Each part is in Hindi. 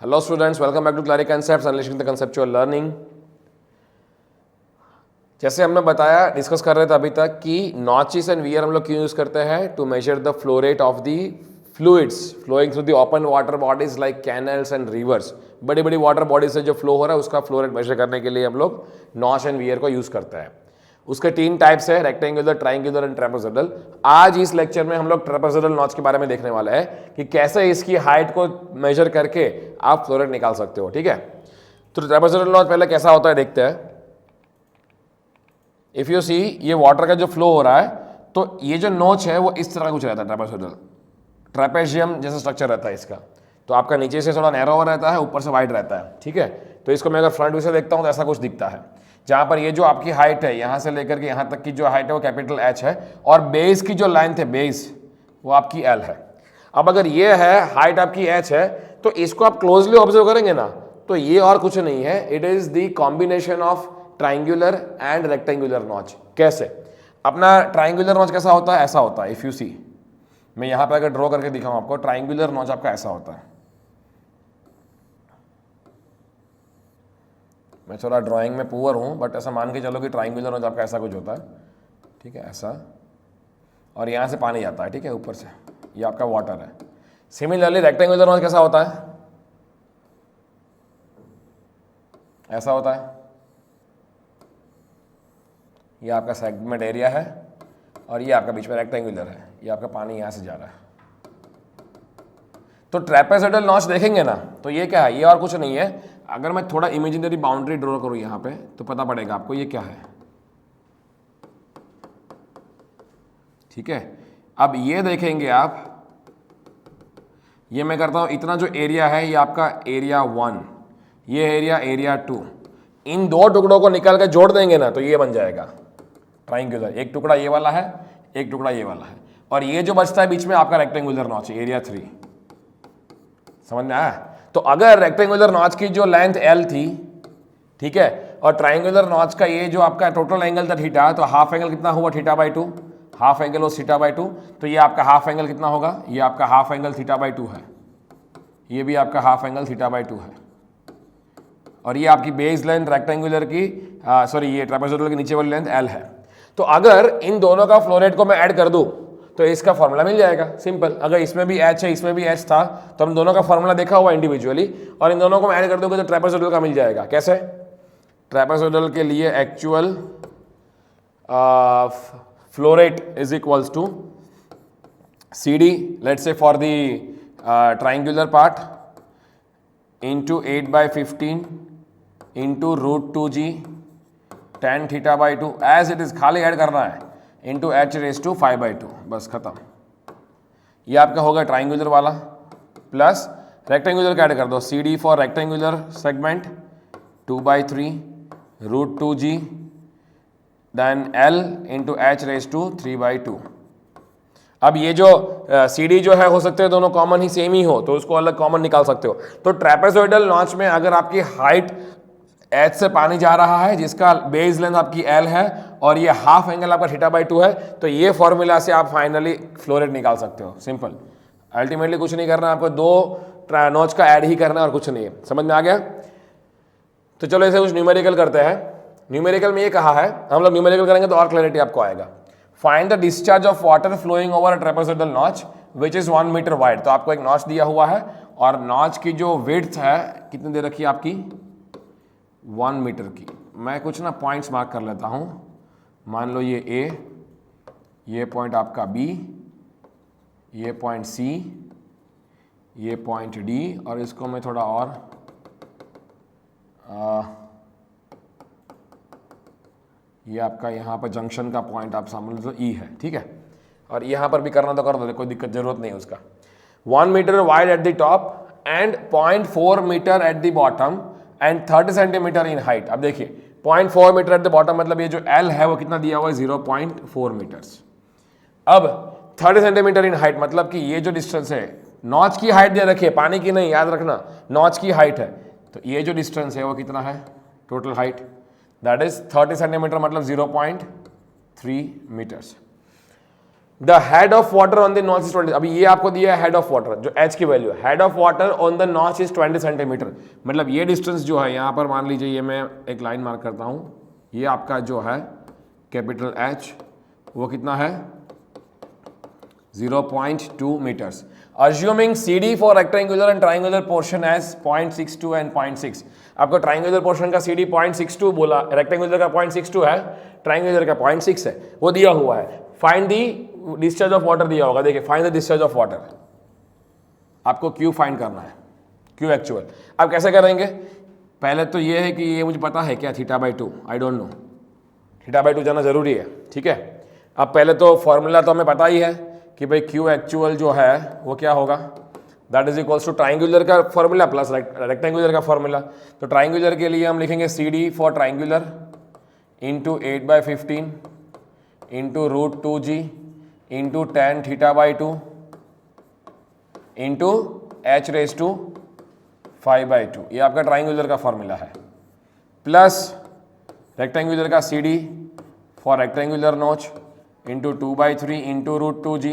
Hello students, welcome back to clarik concepts unleashing the conceptual learning. जैसे हमने बताया, डिस्कस कर रहे थे अभी तक कि नॉचेस एंड वियर हम लोग क्यों यूज करते हैं to measure the flow rate of the fluids flowing through the open water bodies like canals and rivers. बड़ी बड़ी वाटर बॉडीज से जो फ्लो हो रहा है उसका फ्लो रेट मेजर करने के लिए हम लोग नॉच एंड वियर को यूज करते हैं। उसके 3 टाइप्स है, रेक्टेंगुलर, ट्राइंगुलर एंड ट्रेपेजोइडल। आज इस लेक्चर में हम लोग ट्रेपेजोइडल नॉच के बारे में देखने वाले हैं कि कैसे इसकी हाइट को मेजर करके आप फ्लो रेट निकाल सकते हो। ठीक है, तो ट्रेपेजोइडल नॉच पहले कैसा होता है देखते हैं। इफ यू सी, ये वाटर का जो फ्लो हो रहा है तो ये जो नोच है वो इस तरह का कुछ रहता है। ट्रेपेजोइडल ट्रेपेजियम जैसा स्ट्रक्चर रहता है इसका। तो आपका नीचे से थोड़ा नैरो रहता है, ऊपर से वाइड रहता है। ठीक है, तो इसको मैं अगर फ्रंट व्यू से देखता हूँ तो ऐसा कुछ दिखता है, जहां पर ये जो आपकी हाइट है यहां से लेकर के यहां तक की जो हाइट है वो कैपिटल एच है और बेस की जो लेंथ है बेस वो आपकी एल है। अब अगर ये है हाइट आपकी एच है तो इसको आप क्लोजली ऑब्जर्व करेंगे ना तो ये और कुछ नहीं है, it is the combination of triangular and rectangular notch. कैसे? अपना ट्राइंगुलर नॉच कैसा होता है? ऐसा होता है। इफ यू सी, मैं यहां पर अगर ड्रॉ करके दिखाऊं आपको, ट्राइंगुलर नॉच आपका ऐसा होता है। मैं थोड़ा ड्राइंग में पुअर हूँ, बट ऐसा मान के चलो कि ट्राइंगुलर नॉच आपका ऐसा कुछ होता है। ठीक है, ऐसा, और यहाँ से पानी जाता है। ठीक है, ऊपर से ये आपका वाटर है। सिमिलरली रेक्टेंगुलर नॉच कैसा होता है? ऐसा होता है। ये आपका सेगमेंट एरिया है और ये आपका बीच में रेक्टेंगुलर है। ये आपका पानी यहाँ से जा रहा है। तो ट्रेपेजोइडल नॉच देखेंगे ना तो ये क्या है? ये और कुछ नहीं है। अगर मैं थोड़ा इमेजिनरी बाउंड्री ड्रॉ करूं यहाँ पे तो पता पड़ेगा आपको ये क्या है। ठीक है, अब ये देखेंगे आप, ये मैं करता हूं, इतना जो एरिया है ये आपका एरिया 1, ये एरिया 2। इन 2 टुकड़ों को निकाल के जोड़ देंगे ना तो ये बन जाएगा ट्राइंगुलर। एक टुकड़ा ये वाला है, एक टुकड़ा ये वाला है, और ये जो बचता है बीच में आपका रेक्टेंगुलर नॉच, एरिया 3। समझ में आया? तो अगर रेक्टेंगुलर नॉच की जो लेंथ एल थी, ठीक है, और ट्राइंगुलर नॉच का ये जो आपका टोटल एंगल था थीटा, तो हाफ एंगल कितना हुआ? Theta by 2। हाफ एंगल हो थीटा बाई 2, तो ये आपका हाफ एंगल कितना होगा? ये आपका हाफ एंगल थीटा बाई 2 है। ये भी आपका हाफ एंगल थीटा बाई 2 है। और ये आपकी बेस लेंथ रेक्टेंगुलर की सॉरी ये ट्रेपेजोइडल की नीचे वाली लेंथ एल है। तो अगर इन दोनों का फ्लो रेट को मैं ऐड कर दूं तो इसका फॉर्मूला मिल जाएगा, सिंपल। अगर इसमें भी एच है इसमें भी एच था तो हम दोनों का फॉर्मूला देखा हुआ इंडिविजुअली, और इन दोनों को मैं ऐड कर दूंगा तो ट्रेपेजोइडल का मिल जाएगा। कैसे? ट्रेपेजोइडल के लिए actual flow rate is equals to C D, let's say for the triangular part, into 8/15 into √2g tan theta by 2 as it is, खाली ऐड करना है, इंटू h⁵5/2, बस खत्म। ये आपका होगा ट्राइंगुलर वाला, प्लस रेक्टेंगुलर का ऐड कर दो, C D for rectangular segment 2/3 √2g then l into h⁵3/2। अब ये जो सी डी जो है, हो सकते हैं दोनों कॉमन ही सेम ही हो तो उसको अलग कॉमन निकाल सकते हो। तो ट्रेपेजोइडल नॉच में अगर आपकी हाइट एच से पानी जा रहा है जिसका बेस लेंथ आपकी एल है और ये हाफ एंगल आपका थीटा बाई 2 है, तो ये फॉर्मूला से आप फाइनली फ्लो रेट निकाल सकते हो। सिंपल, अल्टीमेटली कुछ नहीं करना, आपको 2 नॉच का ऐड ही करना है और कुछ नहीं है। समझ में आ गया? तो चलो इसे कुछ न्यूमेरिकल करते हैं। न्यूमेरिकल में ये कहा है, हम लोग न्यूमेरिकल करेंगे तो और क्लैरिटी आपको आएगा। Find the discharge of water flowing over a trapezoidal notch which is 1 metre wide. तो आपको एक नॉच दिया हुआ है और नॉच की जो विड्थ है कितनी दे रखी है आपकी? 1 मीटर की। मैं कुछ ना पॉइंट्स मार्क कर लेता हूं। मान लो ये ए, ये पॉइंट आपका बी, ये पॉइंट सी, ये पॉइंट डी, और इसको मैं थोड़ा और ये आपका यहाँ पर जंक्शन का पॉइंट आप समझ लो ई है। ठीक है, और यहाँ पर भी करना तो कर दो, कोई दिक्कत जरूरत नहीं है उसका। 1 metre wide at the top and 0.4 metre at the bottom and 30 centimetre in height. अब देखिए 0.4 मीटर एट द बॉटम मतलब ये जो एल है वो कितना दिया हुआ है? 0.4 मीटर्स। अब 30 सेंटीमीटर इन हाइट मतलब कि ये जो डिस्टेंस है, नॉच की हाइट दे रखी है, पानी की नहीं, याद रखना, नॉच की हाइट है। तो ये जो डिस्टेंस है वो कितना है? Total height that is 30 centimetre मतलब 0.3 metres. The head of water on the notch is 20। अभी ये आपको दिया है हेड ऑफ वाटर, जो एच की वैल्यू है, head of water on the notch is 20 centimetre. मतलब ये डिस्टेंस जो है यहाँ पर मान लीजिए, ये मैं एक लाइन मार्क करता हूँ, ये आपका जो है कैपिटल एच वो कितना है 0.2 metres. Assuming CD for rectangular and triangular portion as 0.62 and 0.6। आपको ट्राइंगुलर पोर्शन का CD 0.62 बोला, रेक्टेंगुलर का 0.62 है, ट्राइंगुलर का 0.6 है, वो दिया हुआ है। Find the discharge of water दिया होगा, देखिए find the discharge of water, आपको Q फाइंड करना है, Q एक्चुअल। अब कैसे करेंगे? पहले तो ये है कि ये मुझे पता है क्या θ/2, आई डोंट नो, θ/2 जाना जरूरी है, ठीक है। अब पहले तो फॉर्मूला तो हमें पता ही है कि भाई Q एक्चुअल जो है वो क्या होगा, that is equals to triangular का फॉर्मूला प्लस रेक्टेंगुलर का फॉर्मूला। तो ट्राइंगुलर के लिए हम लिखेंगे CD for triangular into 8/15 into √2g into tan θ/2 into h⁵5/2, ये आपका ट्राइंगुलर का फॉर्मूला है, प्लस रेक्टेंगुलर का CD for rectangular notch into 2/3 into √2g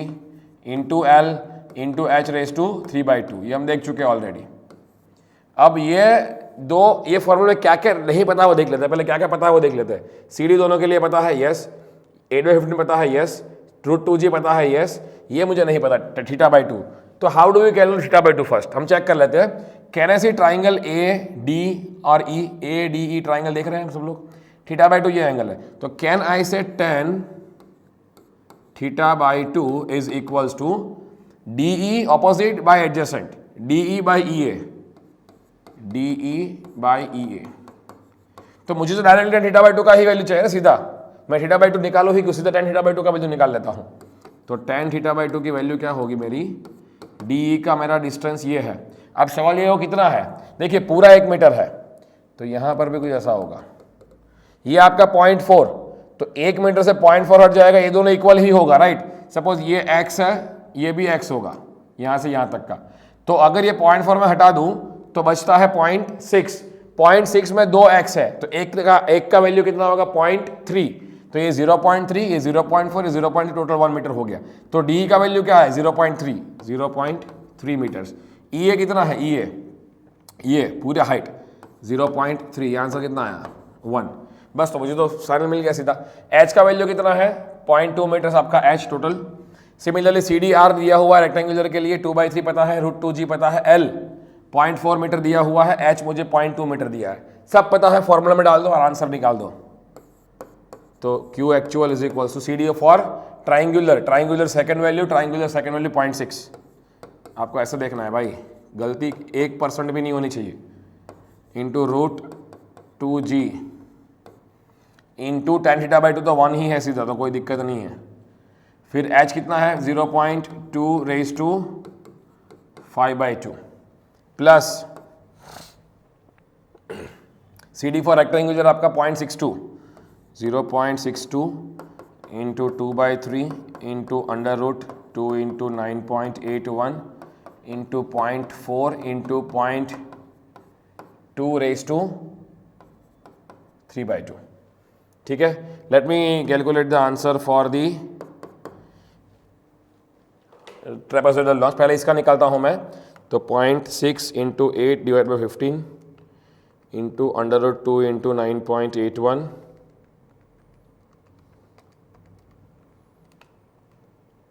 into L into h⁵3/2, ये हम देख चुके हैं ऑलरेडी। अब ये फॉर्मूले क्या क्या नहीं पता वो देख लेते हैं, पहले क्या क्या पता है वो देख लेते हैं। CD दोनों के लिए पता है, यस। 8/15 पता है, यस। √2g पता है, यस। ये मुझे नहीं पता θ/2। तो how do we calculate θ/2 first? हम चेक कर लेते हैं। Can I see triangle AD और E, ADE ट्राइंगल देख रहे हैं सब लोग, θ/2 ये एंगल है। तो कैन आई से tan θ/2 is equals to DE opposite by adjacent, DE by EA, DE by EA। तो मुझे तो डायरेक्टली tan θ/2 का ही वैल्यू चाहिए ना, सीधा मैं θ/2 निकालो ही क्यों, सीधा tan θ/2 का वैल्यू निकाल लेता हूँ। तो tan θ/2 की वैल्यू क्या होगी मेरी, DE का मेरा डिस्टेंस ये है। अब सवाल ये हो कितना है, देखिए पूरा 1 मीटर है, तो यहाँ पर भी कुछ ऐसा होगा, ये आपका 0.4, तो 1 मीटर से 0.4 हट जाएगा, ये दोनों इक्वल ही होगा, राइट। सपोज ये x है, ये भी x होगा, यहाँ से यहाँ तक का। तो अगर ये 0.4 में हटा दूं तो बचता है 0.6, 0.6 में 2x है, तो एक का वैल्यू कितना होगा 0.3, तो ये 0.3, ये 0.4, ये 0.3, टोटल 1 मीटर हो गया। तो डी का वैल्यू क्या है 0.3 मीटर्स। EA कितना है, ये पूरे हाइट 0.3, आंसर कितना आया 1। बस, तो मुझे तो सारे मिल गया सीधा। H का वैल्यू कितना है 0.2 मीटर्स आपका H टोटल। सिमिलरली CDR दिया हुआ है रेक्टेंगुलर के लिए 2/3 पता है, √2g पता है, L 0.4 मीटर दिया हुआ है, H मुझे 0.2 मीटर दिया है, सब पता है, फॉर्मूला में डाल दो और आंसर निकाल दो। तो Q actual is equal to CD for triangular second value 0.6। आपको ऐसे देखना है भाई, गलती 1% भी नहीं होनी चाहिए, इंटू √2g इंटू tan θ/2, तो 1 ही है सीधा, तो कोई दिक्कत नहीं है। फिर H कितना है 0.2⁵5/2 प्लस CD फॉर रेक्टेंगुलर आपका 0.62 into 2/3 into √2 into 9.81 into 0.4 into 0.2⁵3/2, ठीक है। Let me calculate the answer for the trapezoidal notch. पहले इसका निकालता हूं मैं, तो 0.6 into 8 divide by 15 into √2 into 9.81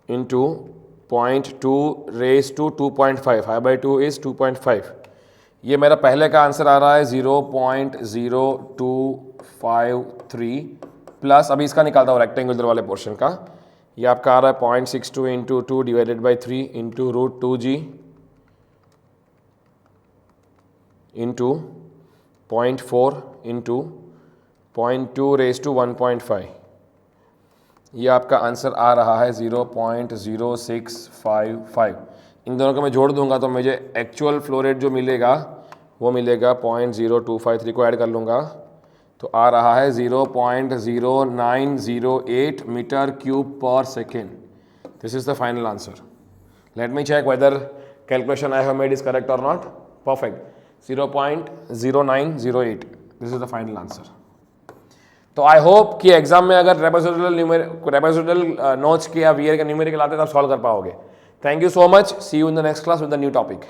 into 0.2⁵2.5, 5/2 is 2.5। ये मेरा पहले का आंसर आ रहा है 0.0253 प्लस, अभी इसका निकालता हूँ रेक्टेंगुलर वाले पोर्शन का, ये आपका आ रहा है 0.62 into 2 divided by 3 into √2g into 0.4 into 0.2⁵1.5। ये आपका आंसर आ रहा है 0.0655। इन दोनों को मैं जोड़ दूंगा तो मुझे एक्चुअल फ्लो रेट जो मिलेगा वो मिलेगा 0.0253 को ऐड कर लूँगा तो आ रहा है 0.0908 मीटर क्यूब पर second. This is the final answer. Let me check whether calculation I have made is correct और नॉट। Perfect, 0.0908, this is the final answer. तो आई होप कि एग्जाम में अगर ट्रेपेजोइडल नोच के या वीयर का न्यूमेरिकल आते हैं तब सॉल्व कर पाओगे. Thank you so much. See you in the next class with the new topic.